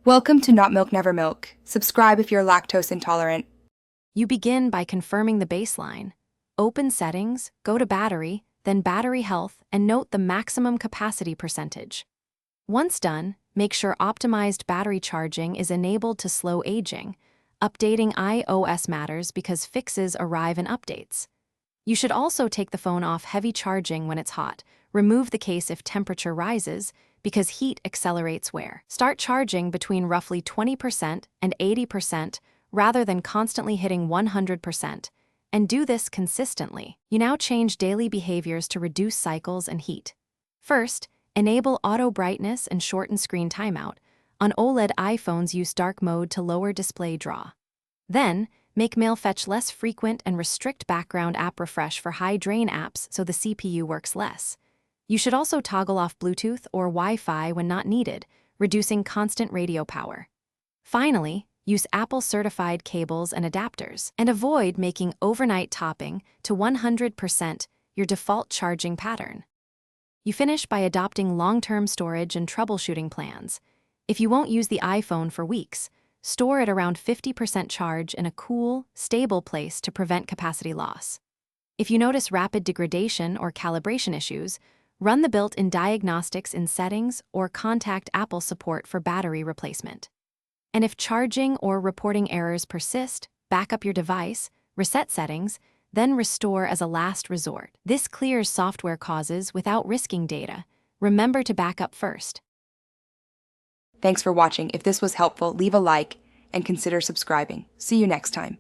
Welcome to Not Milk Never Milk. Subscribe if you're lactose intolerant. You begin by confirming the baseline. Open Settings, go to Battery, then Battery Health, and note the maximum capacity percentage. Once done, make sure optimized battery charging is enabled to slow aging. Updating iOS matters because fixes arrive in updates. You should also take the phone off heavy charging when it's hot. Remove the case if temperature rises, because heat accelerates wear. Start charging between roughly 20% and 80% rather than constantly hitting 100%, and do this consistently. You now change daily behaviors to reduce cycles and heat. First, enable auto brightness and shorten screen timeout. On OLED iPhones, use dark mode to lower display draw. Then, make mail fetch less frequent and restrict background app refresh for high-drain apps so the CPU works less. You should also toggle off Bluetooth or Wi-Fi when not needed, reducing constant radio power. Finally, use Apple-certified cables and adapters, and avoid making overnight topping to 100% your default charging pattern. You finish by adopting long-term storage and troubleshooting plans. If you won't use the iPhone for weeks, store it around 50% charge in a cool, stable place to prevent capacity loss. If you notice rapid degradation or calibration issues, run the built-in diagnostics in Settings or contact Apple support for battery replacement. And if charging or reporting errors persist, back up your device, reset settings, then restore as a last resort. This clears software causes without risking data. Remember to back up first. Thanks for watching. If this was helpful, leave a like and consider subscribing. See you next time.